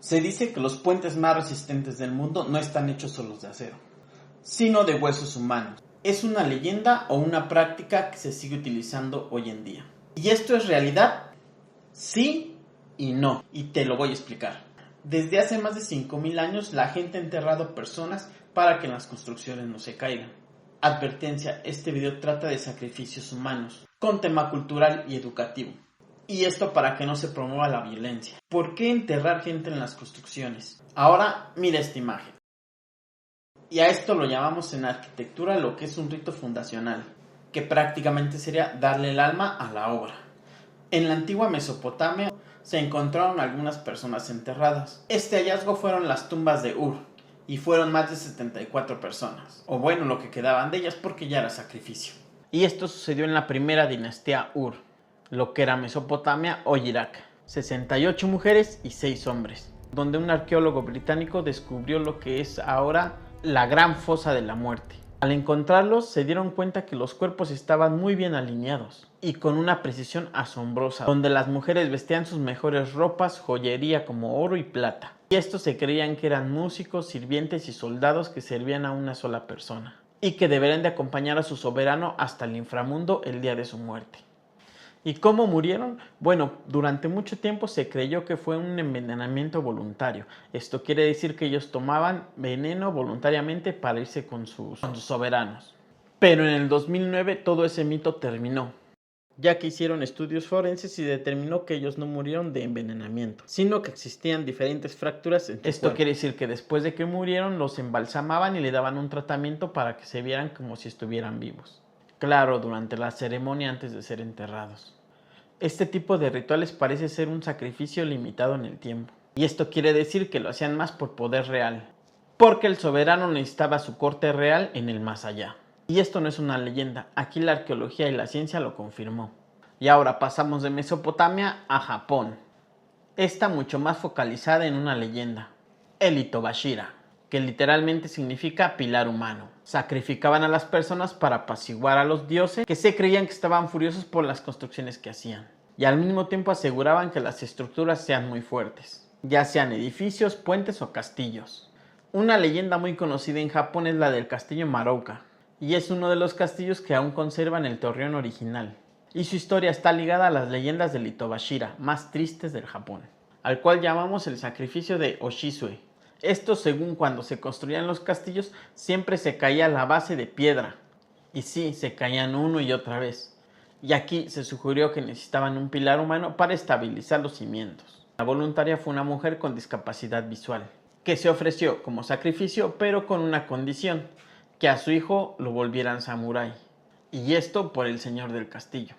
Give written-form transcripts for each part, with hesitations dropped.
Se dice que los puentes más resistentes del mundo no están hechos solos de acero, sino de huesos humanos. ¿Es una leyenda o una práctica que se sigue utilizando hoy en día? ¿Y esto es realidad? Sí y no, y te lo voy a explicar. Desde hace más de 5000 años la gente ha enterrado personas para que las construcciones no se caigan. Advertencia, este video trata de sacrificios humanos, con tema cultural y educativo. Y esto para que no se promueva la violencia. ¿Por qué enterrar gente en las construcciones? Ahora mira esta imagen. Y a esto lo llamamos en arquitectura lo que es un rito fundacional, que prácticamente sería darle el alma a la obra. En la antigua Mesopotamia se encontraron algunas personas enterradas. Este hallazgo fueron las tumbas de Ur, y fueron más de 74 personas, o bueno, lo que quedaban de ellas porque ya era sacrificio. Y esto sucedió en la primera dinastía Ur, lo que era Mesopotamia o Irak. 68 mujeres y 6 hombres, donde un arqueólogo británico descubrió lo que es ahora la Gran Fosa de la Muerte. Al encontrarlos se dieron cuenta que los cuerpos estaban muy bien alineados y con una precisión asombrosa, donde las mujeres vestían sus mejores ropas, joyería como oro y plata. Y estos se creían que eran músicos, sirvientes y soldados que servían a una sola persona y que deberían de acompañar a su soberano hasta el inframundo el día de su muerte. ¿Y cómo murieron? Bueno, durante mucho tiempo se creyó que fue un envenenamiento voluntario. Esto quiere decir que ellos tomaban veneno voluntariamente para irse con sus soberanos. Pero en el 2009 todo ese mito terminó, ya que hicieron estudios forenses y determinó que ellos no murieron de envenenamiento, sino que existían diferentes fracturas en su cuerpo. Quiere decir que después de que murieron los embalsamaban y le daban un tratamiento para que se vieran como si estuvieran vivos. Claro, durante la ceremonia antes de ser enterrados. Este tipo de rituales parece ser un sacrificio limitado en el tiempo. Y esto quiere decir que lo hacían más por poder real, porque el soberano necesitaba su corte real en el más allá. Y esto no es una leyenda, aquí la arqueología y la ciencia lo confirmó. Y ahora pasamos de Mesopotamia a Japón. Esta mucho más focalizada en una leyenda, el Itobashira, que literalmente significa pilar humano. Sacrificaban a las personas para apaciguar a los dioses que se creían que estaban furiosos por las construcciones que hacían. Y al mismo tiempo aseguraban que las estructuras sean muy fuertes, ya sean edificios, puentes o castillos. Una leyenda muy conocida en Japón es la del castillo Marouka, y es uno de los castillos que aún conservan el torreón original. Y su historia está ligada a las leyendas del Itobashira, más tristes del Japón, al cual llamamos el sacrificio de Oshisue. Esto según cuando se construían los castillos siempre se caía la base de piedra. Y sí, se caían uno y otra vez. Y aquí se sugirió que necesitaban un pilar humano para estabilizar los cimientos. La voluntaria fue una mujer con discapacidad visual, que se ofreció como sacrificio pero con una condición, que a su hijo lo volvieran samurái. Y esto por el señor del castillo,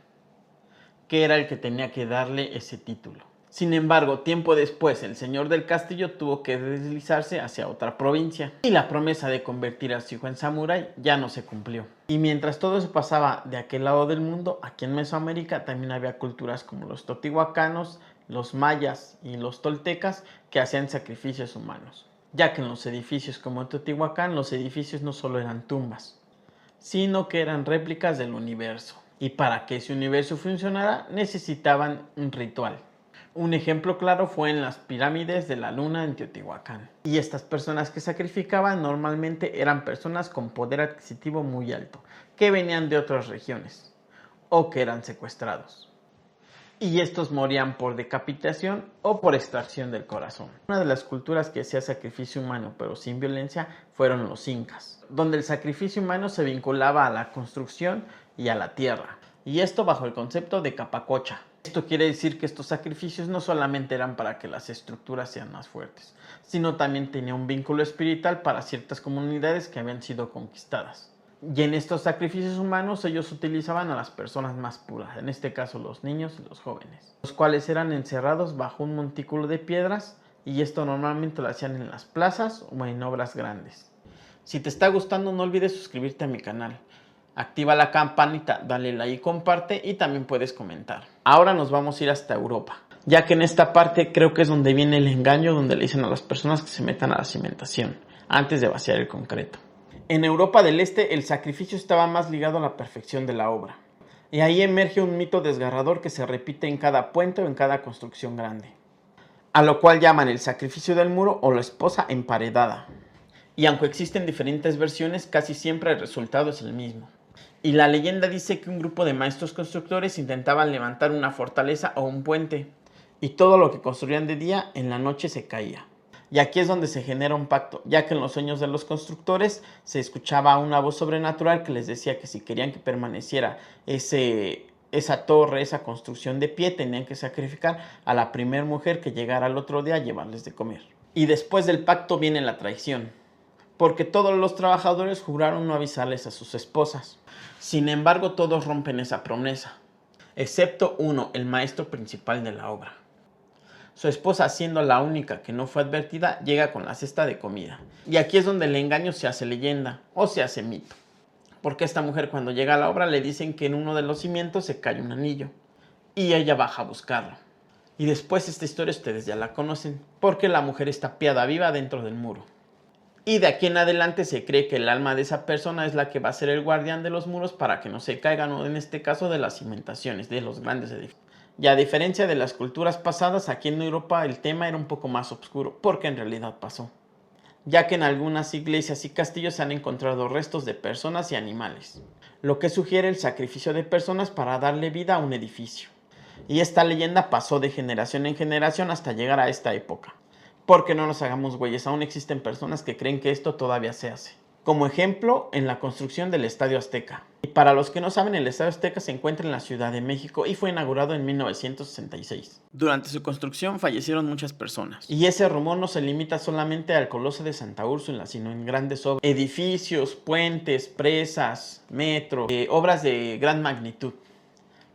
que era el que tenía que darle ese título. Sin embargo, tiempo después, el señor del castillo tuvo que deslizarse hacia otra provincia y la promesa de convertir a su hijo en samurái ya no se cumplió. Y mientras todo se pasaba de aquel lado del mundo, aquí en Mesoamérica también había culturas como los teotihuacanos, los mayas y los toltecas que hacían sacrificios humanos, ya que en los edificios como Teotihuacán los edificios no solo eran tumbas, sino que eran réplicas del universo. Y para que ese universo funcionara necesitaban un ritual. Un ejemplo claro fue en las pirámides de la luna en Teotihuacán. Y estas personas que sacrificaban normalmente eran personas con poder adquisitivo muy alto, que venían de otras regiones, o que eran secuestrados. Y estos morían por decapitación o por extracción del corazón. Una de las culturas que hacía sacrificio humano pero sin violencia fueron los incas, donde el sacrificio humano se vinculaba a la construcción y a la tierra. Y esto bajo el concepto de capacocha. Esto quiere decir que estos sacrificios no solamente eran para que las estructuras sean más fuertes, sino también tenía un vínculo espiritual para ciertas comunidades que habían sido conquistadas. Y en estos sacrificios humanos ellos utilizaban a las personas más puras, en este caso los niños y los jóvenes, los cuales eran encerrados bajo un montículo de piedras, y esto normalmente lo hacían en las plazas o en obras grandes. Si te está gustando, no olvides suscribirte a mi canal. Activa la campanita, dale like y comparte, y también puedes comentar. Ahora nos vamos a ir hasta Europa, ya que en esta parte creo que es donde viene el engaño, donde le dicen a las personas que se metan a la cimentación antes de vaciar el concreto. En Europa del Este el sacrificio estaba más ligado a la perfección de la obra, y ahí emerge un mito desgarrador que se repite en cada puente o en cada construcción grande. a lo cual llaman el sacrificio del muro o la esposa emparedada. Y aunque existen diferentes versiones, casi siempre el resultado es el mismo. Y la leyenda dice que un grupo de maestros constructores intentaban levantar una fortaleza o un puente, y todo lo que construían de día, en la noche se caía. Y aquí es donde se genera un pacto, ya que en los sueños de los constructores se escuchaba una voz sobrenatural que les decía que si querían que permaneciera esa torre, esa construcción de pie, tenían que sacrificar a la primera mujer que llegara al otro día a llevarles de comer. Y después del pacto viene la traición, porque todos los trabajadores juraron no avisarles a sus esposas. Sin embargo, todos rompen esa promesa, excepto uno, el maestro principal de la obra. Su esposa, siendo la única que no fue advertida, llega con la cesta de comida. Y aquí es donde el engaño se hace leyenda o se hace mito. Porque esta mujer, cuando llega a la obra, le dicen que en uno de los cimientos se cae un anillo. Y ella baja a buscarlo. Y después esta historia ustedes ya la conocen, porque la mujer está tapiada viva dentro del muro. Y de aquí en adelante se cree que el alma de esa persona es la que va a ser el guardián de los muros para que no se caigan, o en este caso de las cimentaciones, de los grandes edificios. Y a diferencia de las culturas pasadas, aquí en Europa el tema era un poco más oscuro, porque en realidad pasó. Ya que en algunas iglesias y castillos se han encontrado restos de personas y animales, lo que sugiere el sacrificio de personas para darle vida a un edificio. Y esta leyenda pasó de generación en generación hasta llegar a esta época. Porque no nos hagamos güeyes, aún existen personas que creen que esto todavía se hace. Como ejemplo, en la construcción del Estadio Azteca. Y para los que no saben, el Estadio Azteca se encuentra en la Ciudad de México y fue inaugurado en 1966. Durante su construcción fallecieron muchas personas. Y ese rumor no se limita solamente al Coloso de Santa Úrsula, sino en grandes obras. Edificios, puentes, presas, metro, obras de gran magnitud.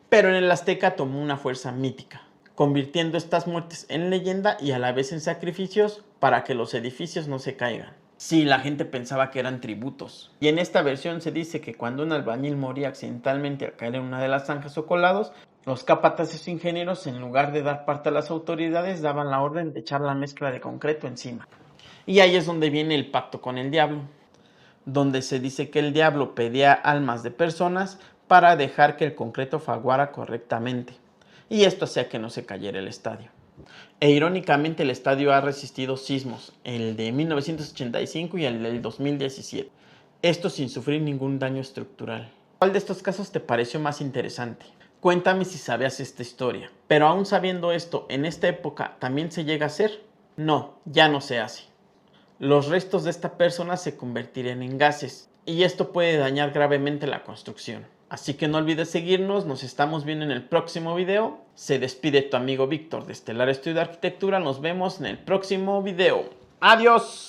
Pero en el Azteca tomó una fuerza mítica, convirtiendo estas muertes en leyenda y a la vez en sacrificios para que los edificios no se caigan. Sí, la gente pensaba que eran tributos. Y en esta versión se dice que cuando un albañil moría accidentalmente al caer en una de las zanjas o colados, los capataces ingenieros, en lugar de dar parte a las autoridades, daban la orden de echar la mezcla de concreto encima. Y ahí es donde viene el pacto con el diablo, donde se dice que el diablo pedía almas de personas para dejar que el concreto fraguara correctamente. Y esto hacía que no se cayera el estadio. E irónicamente el estadio ha resistido sismos, el de 1985 y el del 2017. Esto sin sufrir ningún daño estructural. ¿Cuál de estos casos te pareció más interesante? Cuéntame si sabías esta historia. Pero aún sabiendo esto, ¿en esta época también se llega a hacer? No, ya no se hace. Los restos de esta persona se convertirían en gases y esto puede dañar gravemente la construcción. Así que no olvides seguirnos, nos estamos viendo en el próximo video. Se despide tu amigo Víctor de Estelar Estudio de Arquitectura, nos vemos en el próximo video. ¡Adiós!